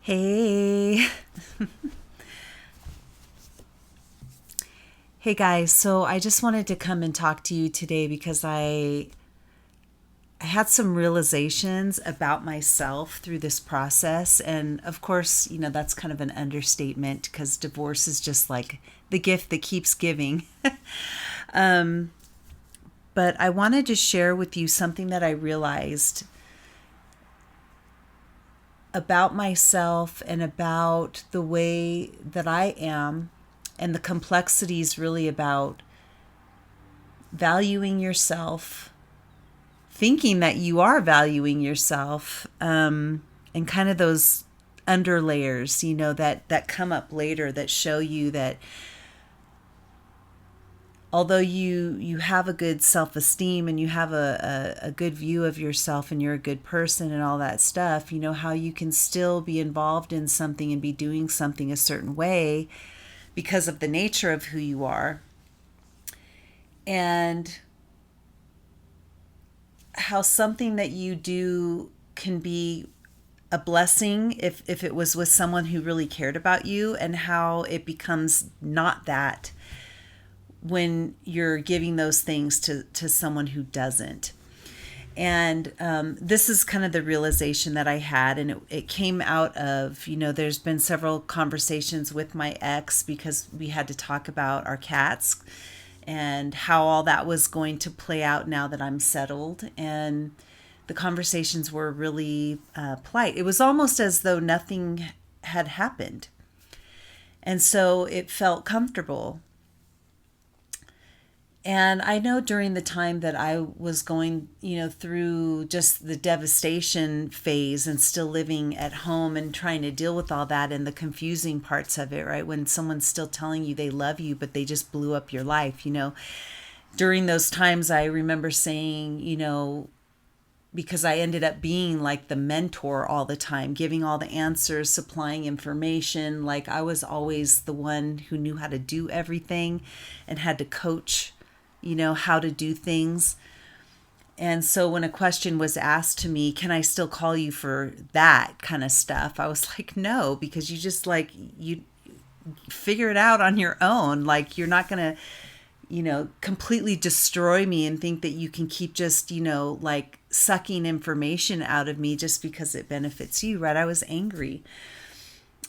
Hey. Hey guys, so I just wanted to come and talk to you today because I had some realizations about myself through this process, and of course, that's kind of an understatement because divorce is just like the gift that keeps giving. But I wanted to share with you something that I realized about myself and about the way that I am, and the complexities really about valuing yourself, thinking that you are valuing yourself, and kind of those under layers, that come up later that show you that although you have a good self-esteem and you have a good view of yourself and you're a good person and all that stuff, how you can still be involved in something and be doing something a certain way because of the nature of who you are, and how something that you do can be a blessing if it was with someone who really cared about you, and how it becomes not that when you're giving those things to someone who doesn't. And this is kind of the realization that I had, and it came out of, there's been several conversations with my ex because we had to talk about our cats and how all that was going to play out now that I'm settled. And the conversations were really polite. It was almost as though nothing had happened. And so it felt comfortable. And I know during the time that I was going, through just the devastation phase and still living at home and trying to deal with all that and the confusing parts of it, right? When someone's still telling you they love you, but they just blew up your life, During those times, I remember saying, because I ended up being like the mentor all the time, giving all the answers, supplying information. Like I was always the one who knew how to do everything and had to coach, how to do things. And so when a question was asked to me, can I still call you for that kind of stuff? I was like, no, because you just you figure it out on your own. Like you're not going to, completely destroy me and think that you can keep just, sucking information out of me just because it benefits you, right? I was angry.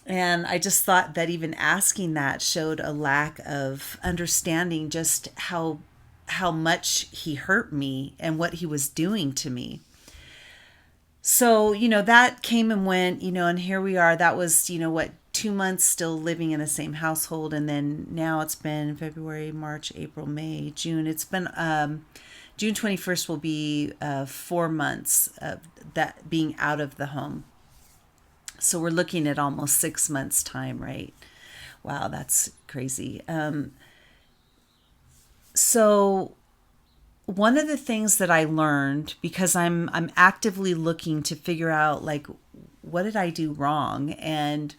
And I just thought that even asking that showed a lack of understanding just how much he hurt me and what he was doing to me. So, that came and went, and here we are. That was, 2 months still living in the same household. And then now it's been February, March, April, May, June. It's been June 21st will be 4 months of that being out of the home. So we're looking at almost 6 months time, right? Wow, that's crazy. So one of the things that I learned, because I'm actively looking to figure out like what did I do wrong, and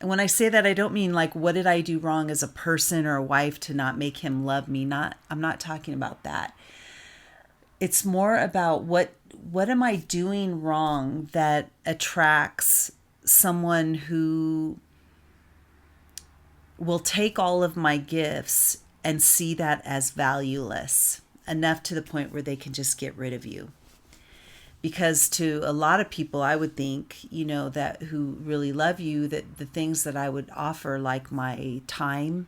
when I say that, I don't mean like what did I do wrong as a person or a wife to not make him love me. I'm not talking about that. It's more about what am I doing wrong that attracts someone who will take all of my gifts and see that as valueless enough to the point where they can just get rid of you. Because to a lot of people, I would think, that who really love you, that the things that I would offer, like my time,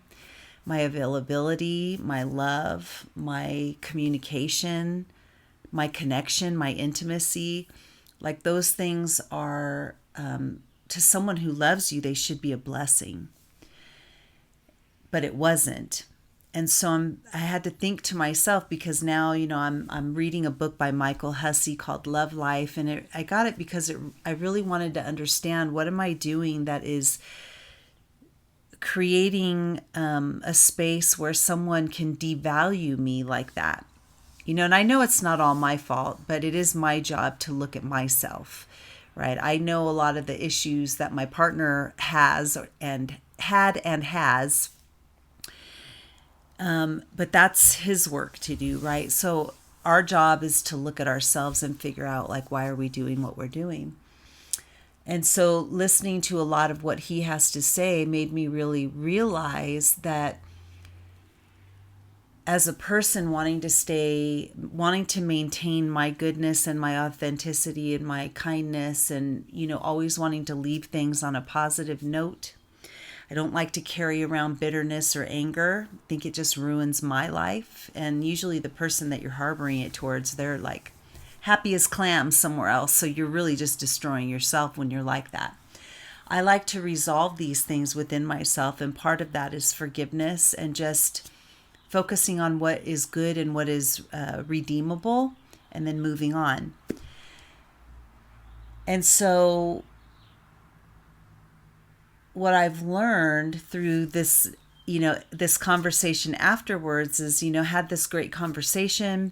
my availability, my love, my communication, my connection, my intimacy, like those things are, to someone who loves you, they should be a blessing. But it wasn't. And so I had to think to myself, because now, I'm reading a book by Michael Hussey called Love Life. And I got it because I really wanted to understand, what am I doing that is creating a space where someone can devalue me like that. And I know it's not all my fault, but it is my job to look at myself, right? I know a lot of the issues that my partner has and had and has, but that's his work to do, right? So our job is to look at ourselves and figure out, like, why are we doing what we're doing? And so listening to a lot of what he has to say made me really realize that as a person wanting to maintain my goodness and my authenticity and my kindness and, always wanting to leave things on a positive note. I don't like to carry around bitterness or anger. I think it just ruins my life. And usually the person that you're harboring it towards, they're like happy as clams somewhere else. So you're really just destroying yourself when you're like that. I like to resolve these things within myself. And part of that is forgiveness and just focusing on what is good and what is redeemable, and then moving on. And so what I've learned through this, this conversation afterwards is, had this great conversation,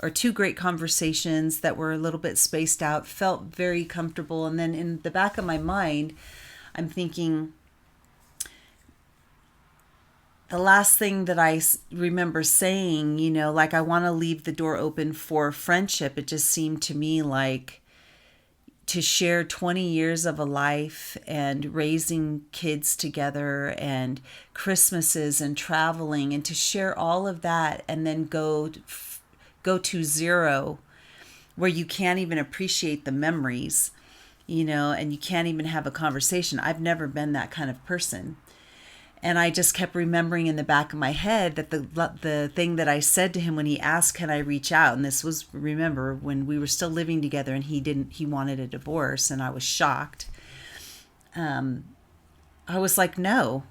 or two great conversations that were a little bit spaced out, felt very comfortable. And then in the back of my mind, I'm thinking, the last thing that I remember saying, like I want to leave the door open for friendship. It just seemed to me like to share 20 years of a life and raising kids together and Christmases and traveling, and to share all of that and then go to zero where you can't even appreciate the memories, and you can't even have a conversation. I've never been that kind of person. And I just kept remembering in the back of my head that the thing that I said to him when he asked, can I reach out? And this was, remember, when we were still living together and he wanted a divorce, and I was shocked. I was like, no,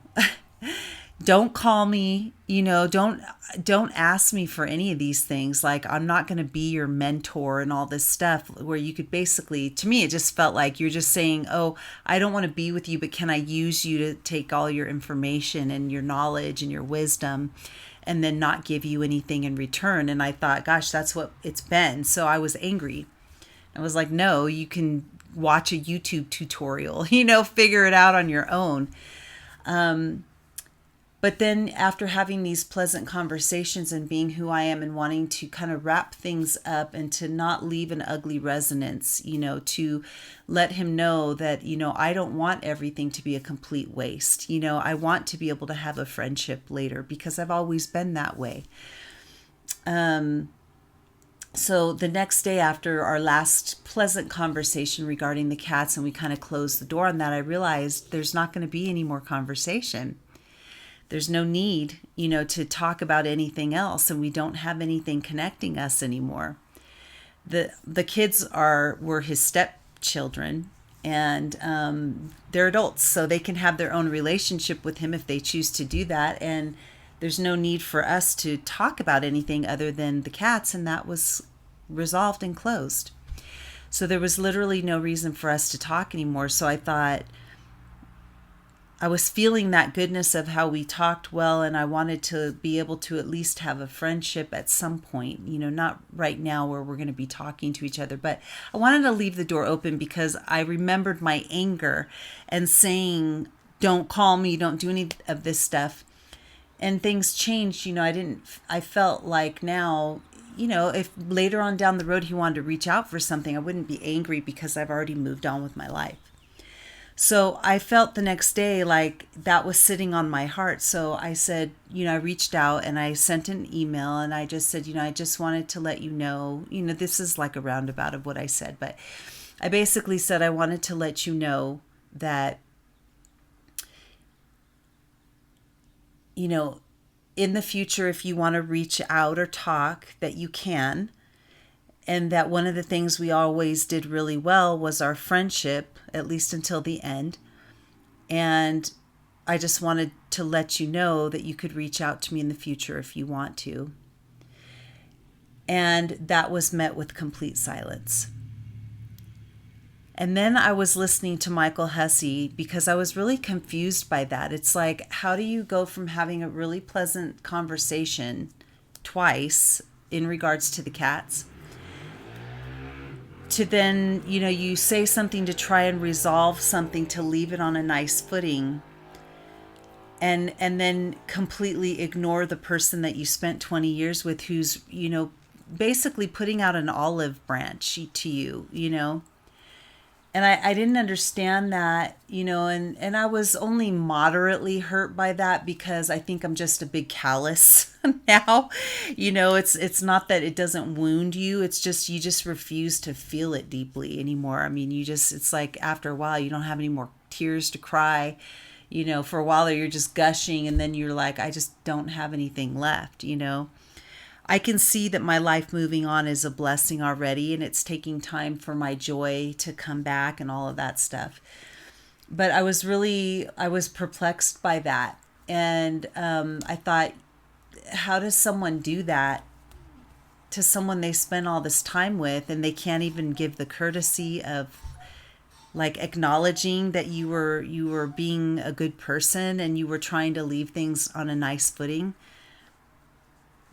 don't call me, don't ask me for any of these things. Like, I'm not going to be your mentor and all this stuff, where you could basically, to me, it just felt like you're just saying, oh, I don't want to be with you, but can I use you to take all your information and your knowledge and your wisdom and then not give you anything in return? And I thought, gosh, that's what it's been. So I was angry. I was like, no, you can watch a YouTube tutorial, figure it out on your own. But then after having these pleasant conversations and being who I am and wanting to kind of wrap things up and to not leave an ugly resonance, to let him know that, I don't want everything to be a complete waste. I want to be able to have a friendship later because I've always been that way. So the next day after our last pleasant conversation regarding the cats, and we kind of closed the door on that, I realized there's not going to be any more conversation. There's no need, to talk about anything else, and we don't have anything connecting us anymore. The kids were his stepchildren, and they're adults, so they can have their own relationship with him if they choose to do that. And there's no need for us to talk about anything other than the cats, and that was resolved and closed. So there was literally no reason for us to talk anymore. So I thought, I was feeling that goodness of how we talked well, and I wanted to be able to at least have a friendship at some point, not right now where we're going to be talking to each other, but I wanted to leave the door open because I remembered my anger and saying, don't call me, don't do any of this stuff. And things changed. I felt like now, if later on down the road he wanted to reach out for something, I wouldn't be angry because I've already moved on with my life. So I felt the next day like that was sitting on my heart. So I said, I reached out and I sent an email, and I just said, I just wanted to let you know, this is like a roundabout of what I said, but I basically said, I wanted to let you know that, in the future, if you want to reach out or talk, that you can. And that one of the things we always did really well was our friendship, at least until the end. And I just wanted to let you know that you could reach out to me in the future if you want to. And that was met with complete silence. And then I was listening to Michael Hussey because I was really confused by that. It's like, how do you go from having a really pleasant conversation twice in regards to the cats to then, you say something to try and resolve something to leave it on a nice footing, and then completely ignore the person that you spent 20 years with, who's, basically putting out an olive branch to you, And I didn't understand that, and I was only moderately hurt by that because I think I'm just a big callous now. It's not that it doesn't wound you, it's just you just refuse to feel it deeply anymore. I mean, it's like after a while you don't have any more tears to cry. For a while there you're just gushing, and then you're like, I just don't have anything left. I can see that my life moving on is a blessing already, and it's taking time for my joy to come back and all of that stuff. But I was perplexed by that. And I thought, how does someone do that to someone they spend all this time with, and they can't even give the courtesy of like acknowledging that you were being a good person and you were trying to leave things on a nice footing.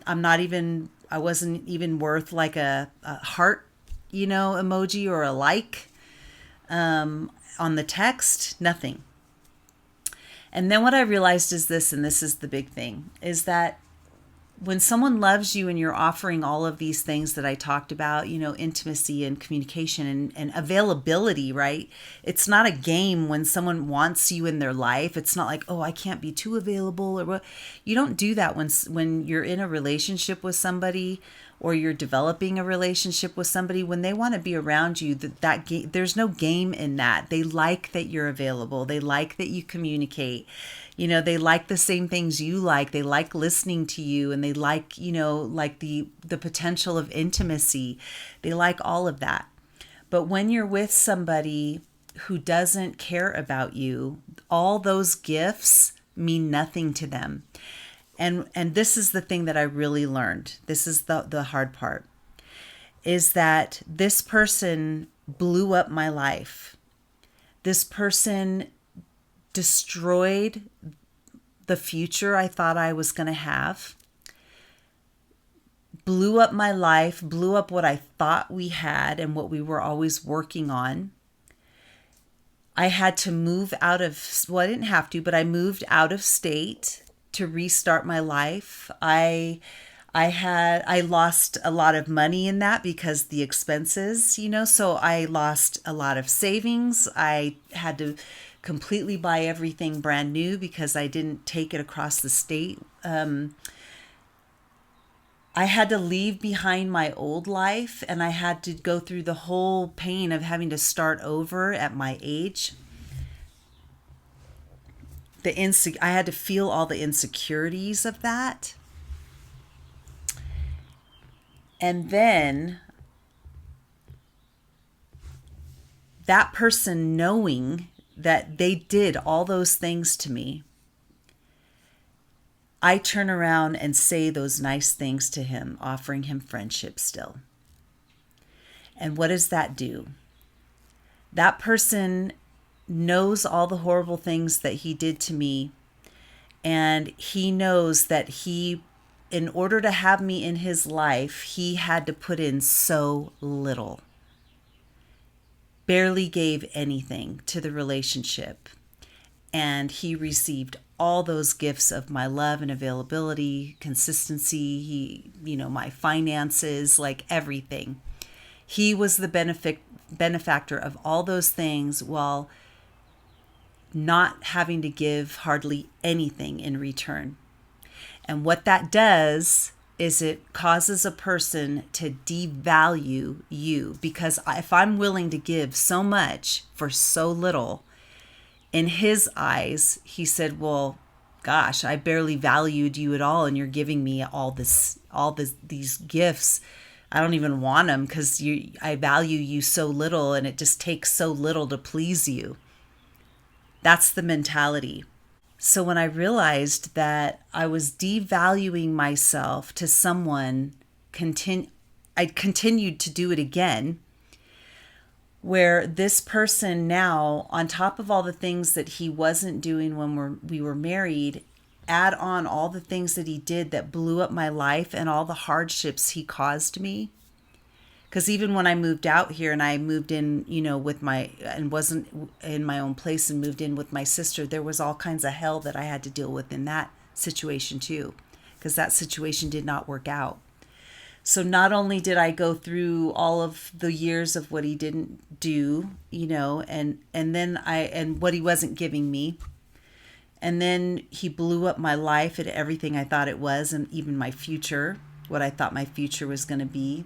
I wasn't even worth like a heart, emoji or a like on the text, nothing. And then what I realized is this, and this is the big thing, is that when someone loves you and you're offering all of these things that I talked about, intimacy and communication and availability, right? It's not a game when someone wants you in their life. It's not like, oh, I can't be too available or what. You don't do that when you're in a relationship with somebody, or you're developing a relationship with somebody. When they want to be around you, that game, there's no game in that. They like that you're available. They like that you communicate. They like the same things you like. They like listening to you, and they like, like the potential of intimacy. They like all of that. But when you're with somebody who doesn't care about you, all those gifts mean nothing to them. And this is the thing that I really learned. This is the hard part, is that this person blew up my life. This person destroyed the future I thought I was going to have, blew up my life, blew up what I thought we had and what we were always working on. I had to move out of, well, I didn't have to, but I moved out of state to restart my life. I lost a lot of money in that because the expenses, so I lost a lot of savings. I had to completely buy everything brand new because I didn't take it across the state. I had to leave behind my old life, and I had to go through the whole pain of having to start over at my age. I had to feel all the insecurities of that. And then that person knowing that they did all those things to me, I turn around and say those nice things to him, offering him friendship still. And what does that do? That person knows all the horrible things that he did to me, and he knows that in order to have me in his life, he had to put in so little. Barely gave anything to the relationship. And he received all those gifts of my love and availability, consistency, my finances, like everything. He was the benefactor of all those things while not having to give hardly anything in return. And what that does is it causes a person to devalue you, because if I'm willing to give so much for so little, in his eyes, he said, well, gosh, I barely valued you at all, and you're giving me these gifts. I don't even want them because I value you so little, and it just takes so little to please you. That's the mentality. So when I realized that I was devaluing myself to someone, I continued to do it again, where this person now, on top of all the things that he wasn't doing when we were married, add on all the things that he did that blew up my life and all the hardships he caused me. Because even when I moved out here and I moved in, and wasn't in my own place and moved in with my sister, there was all kinds of hell that I had to deal with in that situation too, because that situation did not work out. So not only did I go through all of the years of what he didn't do, and then and what he wasn't giving me, and then he blew up my life and everything I thought it was, and even my future, what I thought my future was going to be.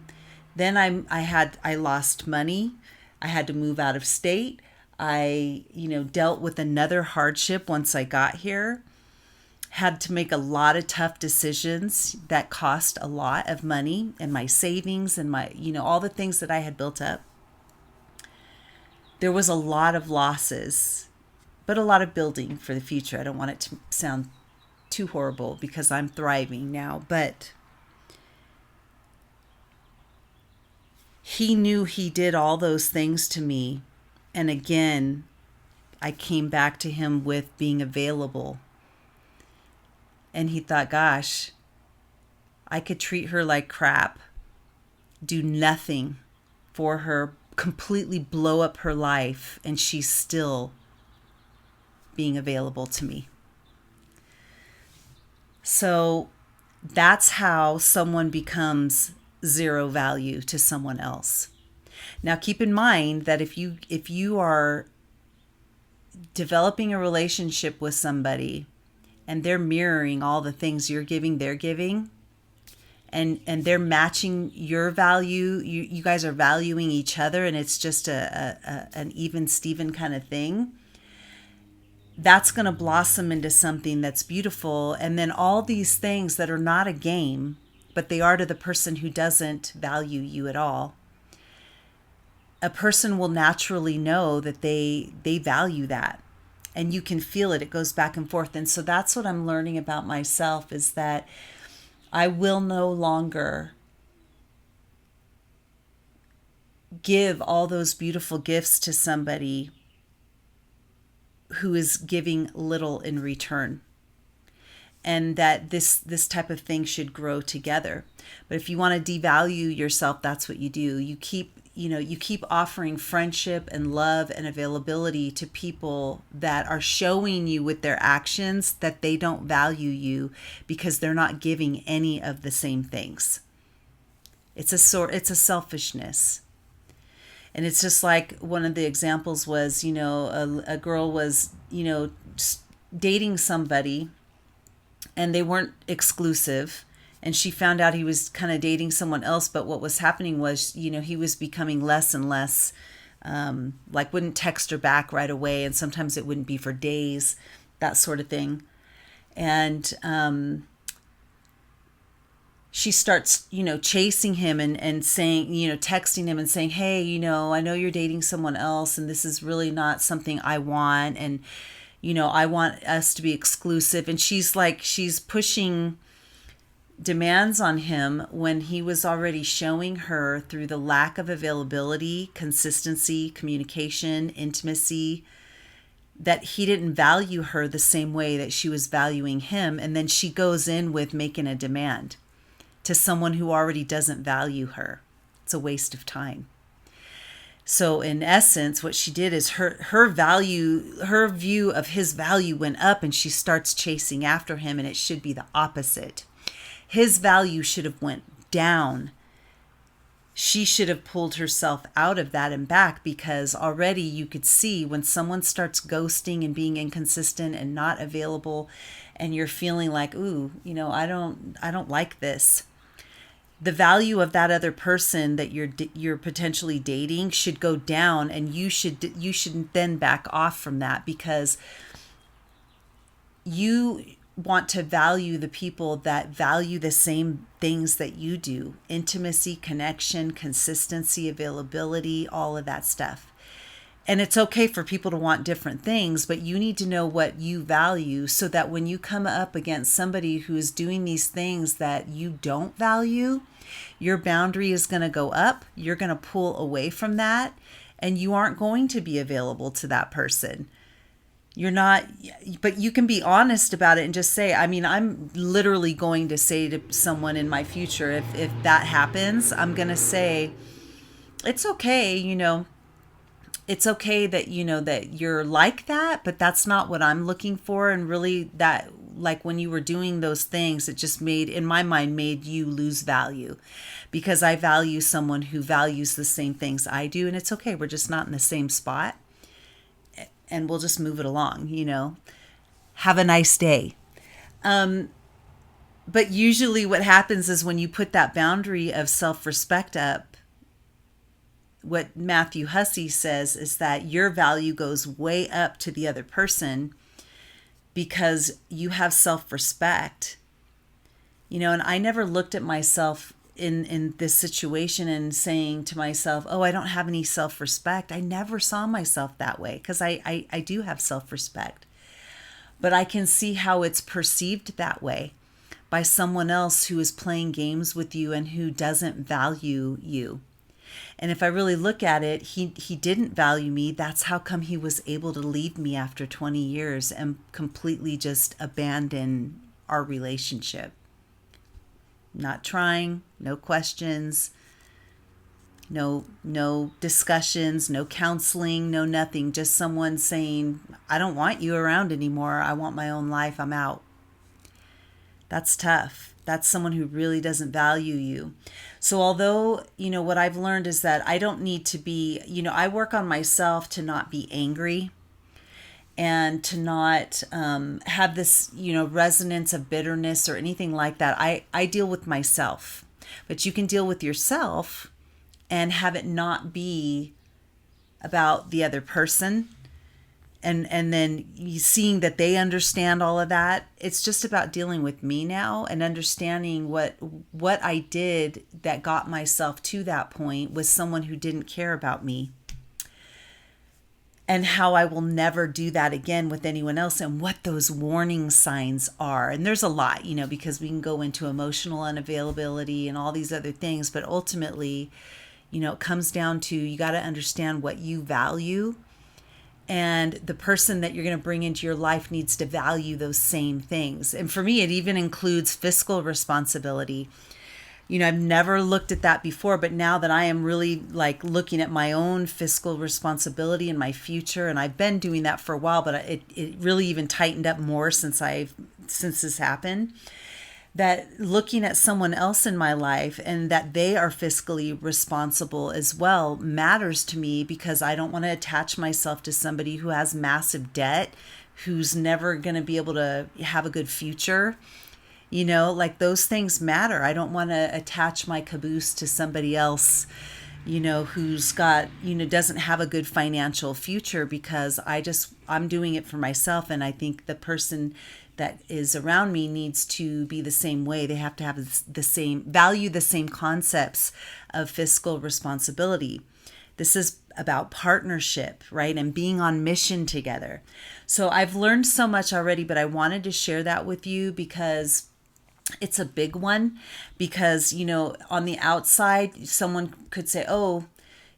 Then I lost money. I had to move out of state. I, dealt with another hardship once I got here. Had to make a lot of tough decisions that cost a lot of money, and my savings and my, all the things that I had built up. There was a lot of losses, but a lot of building for the future. I don't want it to sound too horrible because I'm thriving now, but he knew he did all those things to me. And again, I came back to him with being available. And he thought, gosh, I could treat her like crap, do nothing for her, completely blow up her life, and she's still being available to me. So that's how someone becomes zero value to someone else. Now keep in mind that if you are developing a relationship with somebody and they're mirroring all the things you're giving, they're giving, and they're matching your value, you guys are valuing each other, and it's just an even Steven kind of thing, that's going to blossom into something that's beautiful. And then all these things that are not a game, but they are to the person who doesn't value you at all, a person will naturally know that they value that. And you can feel it. It goes back and forth. And so that's what I'm learning about myself, is that I will no longer give all those beautiful gifts to somebody who is giving little in return. And that this type of thing should grow together. But if you want to devalue yourself, that's what you do. You keep offering friendship and love and availability to people that are showing you with their actions that they don't value you because they're not giving any of the same things. It's a selfishness. And it's just like one of the examples was, a girl was, dating somebody, and they weren't exclusive. And she found out he was kind of dating someone else. But what was happening was, he was becoming less and less, like wouldn't text her back right away. And sometimes it wouldn't be for days, that sort of thing. And she starts, chasing him and saying, texting him and saying, hey, I know you're dating someone else, and this is really not something I want. And, I want us to be exclusive. And she's pushing demands on him when he was already showing her through the lack of availability, consistency, communication, intimacy, that he didn't value her the same way that she was valuing him. And then she goes in with making a demand to someone who already doesn't value her. It's a waste of time. So in essence, what she did is her view of his value went up, and she starts chasing after him, and it should be the opposite. His value should have went down. She should have pulled herself out of that and back, because already you could see when someone starts ghosting and being inconsistent and not available, and you're feeling like, ooh, I don't like this. The value of that other person that you're potentially dating should go down, and you should then back off from that, because you want to value the people that value the same things that you do: intimacy, connection, consistency, availability, all of that stuff. And it's okay for people to want different things, but you need to know what you value, so that when you come up against somebody who is doing these things that you don't value, your boundary is going to go up. You're going to pull away from that, and you aren't going to be available to that person. You're not, but you can be honest about it and just say, I'm literally going to say to someone in my future, if that happens, I'm going to say, it's okay, it's okay that, that you're like that, but that's not what I'm looking for. And really like when you were doing those things, it just made, in my mind, made you lose value, because I value someone who values the same things I do. And it's okay. We're just not in the same spot, and we'll just move it along, have a nice day. But usually what happens is when you put that boundary of self-respect up, what Matthew Hussey says is that your value goes way up to the other person because you have self-respect. And I never looked at myself in this situation and saying to myself, oh, I don't have any self-respect. I never saw myself that way, because I do have self-respect. But I can see how it's perceived that way by someone else who is playing games with you and who doesn't value you. And if I really look at it, he didn't value me. That's how come he was able to leave me after 20 years and completely just abandon our relationship. Not trying, no questions, no discussions, no counseling, no nothing. Just someone saying, I don't want you around anymore. I want my own life. I'm out. That's tough. That's someone who really doesn't value you. So although, what I've learned is that I don't need to be, I work on myself to not be angry and to not have this, resonance of bitterness or anything like that. I deal with myself, but you can deal with yourself and have it not be about the other person. And then seeing that they understand all of that. It's just about dealing with me now and understanding what I did that got myself to that point with someone who didn't care about me, and how I will never do that again with anyone else, and what those warning signs are. And there's a lot, because we can go into emotional unavailability and all these other things, but ultimately, it comes down to, you got to understand what you value. And the person that you're going to bring into your life needs to value those same things. And for me, it even includes fiscal responsibility. I've never looked at that before, but now that I am really looking at my own fiscal responsibility and my future, and I've been doing that for a while, but it really even tightened up more since this happened. That looking at someone else in my life and that they are fiscally responsible as well matters to me, because I don't want to attach myself to somebody who has massive debt, who's never going to be able to have a good future. Those things matter. I don't want to attach my caboose to somebody else, who's got, doesn't have a good financial future, because I'm doing it for myself. And I think the person that is around me needs to be the same way. They have to have the same value, the same concepts of fiscal responsibility. This is about partnership, right? And being on mission together. So I've learned so much already, but I wanted to share that with you because it's a big one. Because, on the outside, someone could say, oh,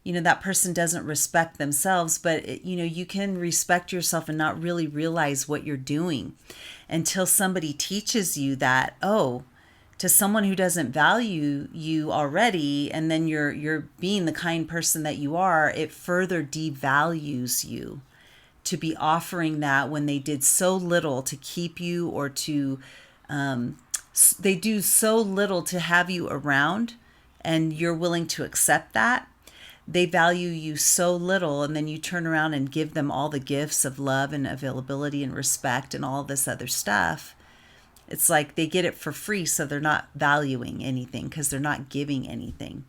that person doesn't respect themselves, but you can respect yourself and not really realize what you're doing until somebody teaches you that, oh, to someone who doesn't value you already, and then you're being the kind person that you are, it further devalues you to be offering that when they did so little to keep you, or to they do so little to have you around, and you're willing to accept that. They value you so little, and then you turn around and give them all the gifts of love and availability and respect and all this other stuff. It's like they get it for free, so they're not valuing anything because they're not giving anything.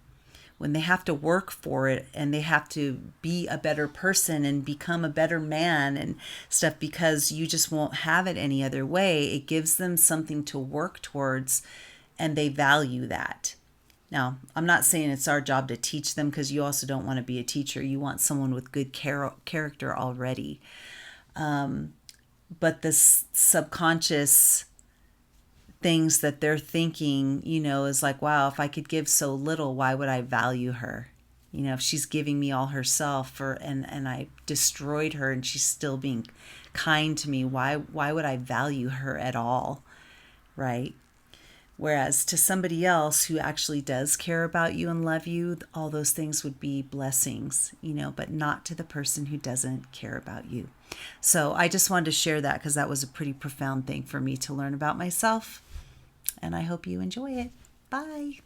When they have to work for it and they have to be a better person and become a better man and stuff, because you just won't have it any other way, it gives them something to work towards, and they value that. Now, I'm not saying it's our job to teach them, because you also don't want to be a teacher. You want someone with good character already. But this subconscious things that they're thinking, is like, wow, if I could give so little, why would I value her? If she's giving me all herself, and I destroyed her and she's still being kind to me, why would I value her at all? Right? Whereas to somebody else who actually does care about you and love you, all those things would be blessings, but not to the person who doesn't care about you. So I just wanted to share that because that was a pretty profound thing for me to learn about myself. And I hope you enjoy it. Bye.